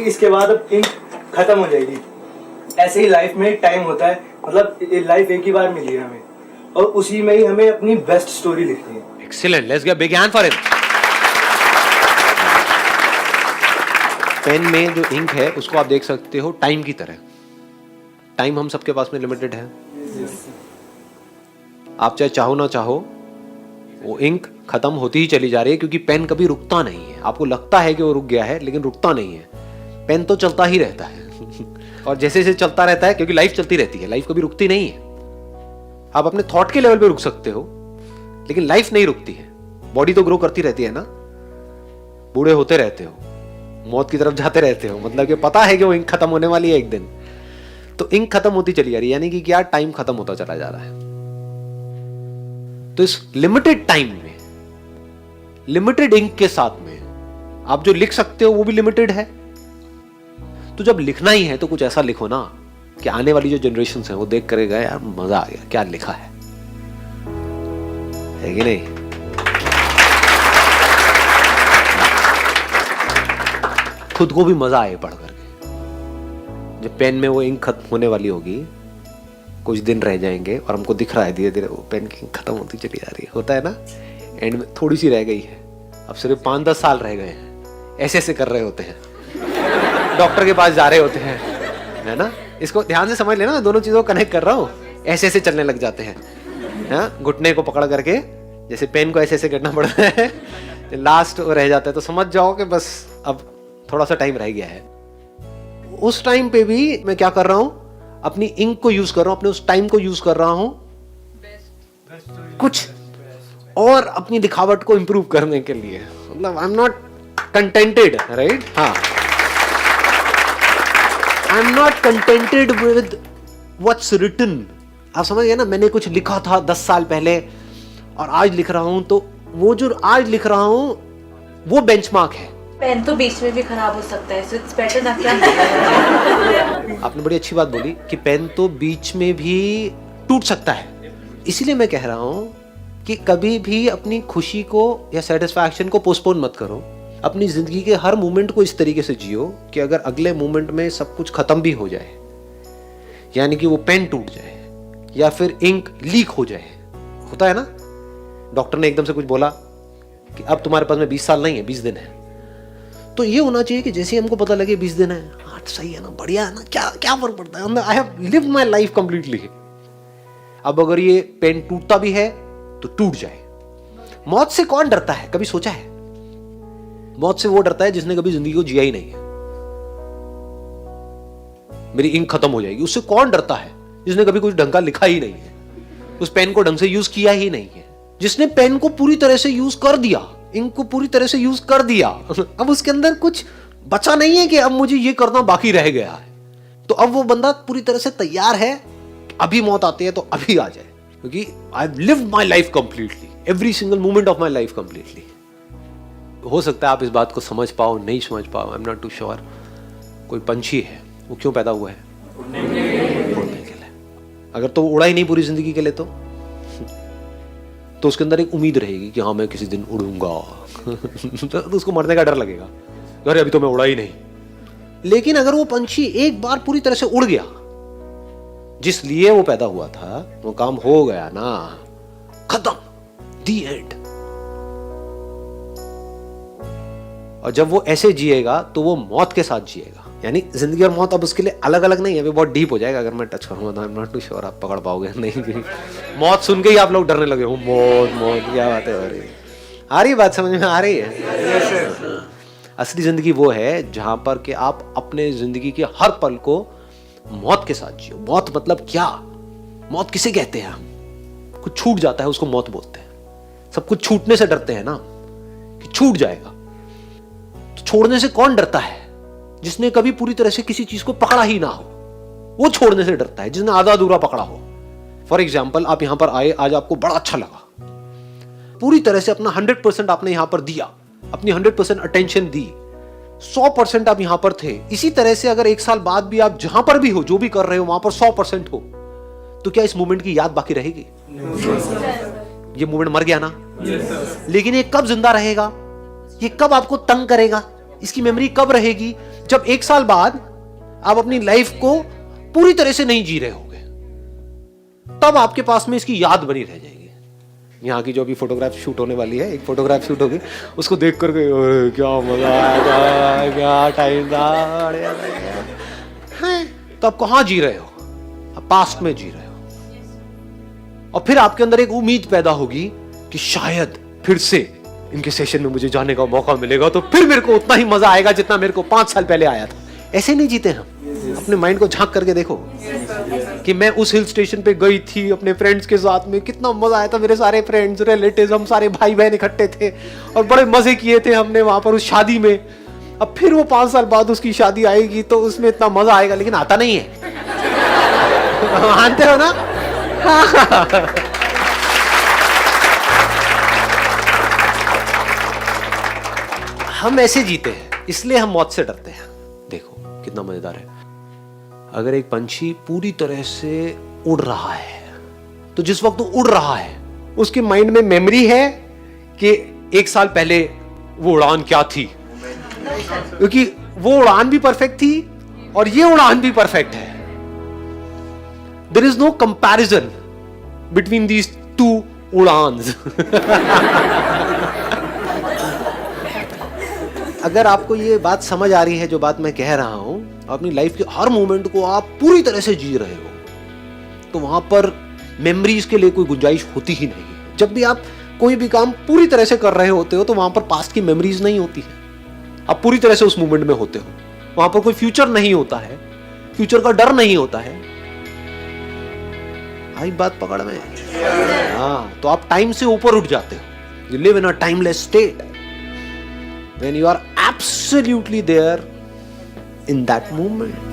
कि इसके बाद अब इंक खत्म हो जाएगी। ऐसे ही लाइफ में टाइम होता है, मतलब लाइफ एक ही बार मिली है हमें, और उसी में ही हमें अपनी बेस्ट स्टोरी लिखनी है। Excellent, let's give big hand for him. Pen में जो इंक है उसको आप देख सकते हो टाइम की तरह। टाइम हम सबके पास में लिमिटेड है। आप चाहे चाहो ना चाहो वो इंक खत्म होती ही चली जा रही है, क्योंकि पेन कभी रुकता नहीं है। आपको लगता है कि वो रुक गया है, लेकिन रुकता नहीं है। पेन तो चलता ही रहता है और जैसे जैसे चलता रहता है, क्योंकि लाइफ चलती रहती है, लाइफ कभी रुकती नहीं है। आप अपने थॉट के लेवल पे रुक सकते हो, लेकिन लाइफ नहीं रुकती है। बॉडी तो ग्रो करती रहती है ना, बूढ़े होते रहते हो, मौत की तरफ जाते रहते हो, मतलब कि पता है कि वो इंक खत्म होने वाली है एक दिन। तो इंक खत्म होती चली जा रही है, यानी कि क्या, टाइम खत्म होता चला जा रहा है। तो इस लिमिटेड टाइम में, लिमिटेड इंक के साथ में आप जो लिख सकते हो वो भी लिमिटेड है। तो जब लिखना ही है तो कुछ ऐसा लिखो ना कि आने वाली जो जनरेशन है वो देख कर गए, यार मजा आ गया, क्या लिखा है कि नहीं? खुद को भी मजा आए पढ़ करके। जब पेन में वो इंक खत्म होने वाली होगी, कुछ दिन रह जाएंगे और हमको दिख रहा है धीरे धीरे वो पेन की इंक खत्म होती चली जा रही है, होता है ना, एंड में थोड़ी सी रह गई है, अब सिर्फ 5-10 साल रह गए हैं, ऐसे ऐसे कर रहे होते हैं, डॉक्टर के पास जा रहे होते हैं, है ना। इसको ध्यान से समझ लेना, मैं दोनों चीजों को कनेक्ट कर रहा हूँ। ऐसे ऐसे चलने लग जाते हैं, घुटने को पकड़ करके, जैसे पेन को ऐसे ऐसे करना पड़ता है, लास्ट रह जाता है। तो समझ जाओ कि बस अब थोड़ा सा टाइम रह गया है। उस टाइम पे भी मैं क्या कर रहा हूं, अपनी इंक को यूज कर रहा हूं, अपने उस टाइम को यूज कर रहा हूं कुछ और अपनी दिखावट को इंप्रूव करने के लिए। मतलब I am not contented, right? हाँ, I am not contented with what's written. आप समझ गए ना, मैंने कुछ लिखा था 10 साल पहले और आज लिख रहा हूं, तो वो जो आज लिख रहा हूं वो बेंचमार्क है। पेन तो बीच में भी खराब हो सकता है, so it's better ना क्या। आपने बड़ी अच्छी बात बोली कि पेन तो बीच में भी टूट सकता है। इसीलिए मैं कह रहा हूं कि कभी भी अपनी खुशी को या सेटिस्फैक्शन को पोस्टपोन मत करो। अपनी जिंदगी के हर मोमेंट को इस तरीके से जियो कि अगर अगले मोमेंट में सब कुछ खत्म भी हो जाए, यानी कि वो पेन टूट जाए या फिर इंक लीक हो जाए, होता है ना, डॉक्टर ने एकदम से कुछ बोला कि अब तुम्हारे पास में 20 साल नहीं है, 20 दिन है, तो ये होना चाहिए कि जैसे ही हमको पता लगे 20 दिन है, हाँ सही है ना, बढ़िया है ना, क्या फर्क पड़ता है, I have lived my life completely. अब अगर ये पेन टूटता भी है तो टूट जाए। मौत से कौन डरता है, कभी सोचा है? मौत से वो डरता है जिसने कभी जिंदगी को जिया ही नहीं है। मेरी इंक खत्म हो जाएगी, उससे कौन डरता है जिसने कभी कुछ ढंग का लिखा ही नहीं है, उस पेन को ढंग से यूज किया ही नहीं है। जिसने पेन को पूरी तरह से यूज कर दिया, इंक को पूरी तरह से यूज कर दिया, अब उसके अंदर कुछ बचा नहीं है कि अब मुझे ये करना बाकी रह गया है, तो अब वो बंदा पूरी तरह से तैयार है, अभी मौत आती है तो अभी आ जाए, क्योंकि I have lived my life completely, every single moment of my life completely. हो सकता है आप इस बात को समझ पाओ, नहीं समझ पाओ, I am not too sure. कोई पंछी है, वो क्यों पैदा हुआ है? उड़ने के लिए। अगर तो उड़ा ही नहीं पूरी जिंदगी के लिए तो उसके अंदर एक उम्मीद रहेगी कि हाँ मैं किसी दिन उड़ूंगा तो उसको मरने का डर लगेगा, अरे अभी तो मैं उड़ा ही नहीं। लेकिन अगर वो पंछी एक बार पूरी तरह से उड़ गया, जिस लिए वो पैदा हुआ था, वो काम हो गया ना, खत्म, दी एंड। और जब वो ऐसे जिएगा तो वो मौत के साथ जिएगा, यानी जिंदगी और मौत अब उसके लिए अलग अलग नहीं है। अभी बहुत डीप हो जाएगा अगर मैं टच करूंगा तो, I am not too sure आप पकड़ पाओगे नहीं। मौत सुन के ही आप लोग डरने लगे हो, मौत मौत क्या बात है, आ रही बात समझ में आ रही है? असली जिंदगी वो है जहां पर कि आप अपने जिंदगी के हर पल को मौत के साथ जियो। मौत मतलब क्या, मौत किसे कहते हैं? हम कुछ छूट जाता है उसको मौत बोलते हैं। सब कुछ छूटने से डरते हैं ना कि छूट जाएगा, तो छोड़ने से कौन डरता है? जिसने कभी पूरी तरह से किसी चीज को पकड़ा ही ना हो, वो छोड़ने से डरता है। जिसने आधा अधूरा पकड़ा हो, फॉर एग्जाम्पल आप यहां पर आए, आज आपको बड़ा अच्छा लगा, पूरी तरह से अपना 100% आपने यहां पर दिया, अपनी 100% अटेंशन दी, 100% आप यहां पर थे। इसी तरह से अगर 1 साल बाद भी आप जहां पर भी हो, जो भी कर रहे हो वहां पर 100% हो, तो क्या इस मोमेंट की याद बाकी रहेगी? ये मोमेंट मर गया ना। लेकिन ये कब जिंदा रहेगा? ये कब आपको तंग करेगा? इसकी मेमोरी कब रहेगी? जब 1 साल बाद आप अपनी लाइफ को पूरी तरह से नहीं जी रहे होगे, तब आपके पास में इसकी याद बनी रह जाएगी। यहाँ की जो अभी फोटोग्राफ शूट होने वाली है, एक फोटोग्राफ शूट होगी, उसको देख करके क्या मजा आया, क्या टाइम था। तो आप कहाँ जी रहे हो? आप पास्ट में जी रहे हो। और फिर आपके अंदर एक उम्मीद पैदा होगी कि शायद फिर से इनके सेशन में मुझे जाने का मौका मिलेगा, तो फिर मेरे को उतना ही मजा आएगा जितना मेरे को 5 साल पहले आया था। ऐसे नहीं जीते हम। अपने माइंड को झांक करके देखो कि मैं उस हिल स्टेशन पे गई थी अपने फ्रेंड्स के साथ में, कितना मजा आया था। मेरे सारे फ्रेंड्स, रिलेटिव्स, हम सारे भाई बहन इकट्ठे थे और बड़े मजे किए थे हमने वहां पर उस शादी में। अब फिर वो 5 साल बाद उसकी शादी आएगी तो उसमें इतना मजा आएगा, लेकिन आता नहीं है। मानते हो ना? हम ऐसे जीते हैं, इसलिए हम मौत से डरते हैं। देखो कितना मजेदार है। अगर एक पंछी पूरी तरह से उड़ रहा है, तो जिस वक्त वो उड़ रहा है उसके माइंड में मेमोरी है कि 1 साल पहले वो उड़ान क्या थी, क्योंकि वो उड़ान भी परफेक्ट थी और ये उड़ान भी परफेक्ट है। There is no comparison between these 2 उड़ान्स। अगर आपको ये बात समझ आ रही है, जो बात मैं कह रहा हूं, अपनी लाइफ के हर मोमेंट को आप पूरी तरह से जी रहे हो, तो वहां पर मेमोरीज के लिए कोई गुंजाइश होती ही नहीं। जब भी आप कोई भी काम पूरी तरह से कर रहे होते हो तो वहां पर पास्ट की मेमोरीज नहीं होती है। आप पूरी तरह से उस मोमेंट में होते हो, वहां पर कोई फ्यूचर नहीं होता है, फ्यूचर का डर नहीं होता है। आई बात पकड़ में? हाँ, तो आप टाइम से ऊपर उठ जाते हो। You live in a timeless state when you are absolutely there in that moment.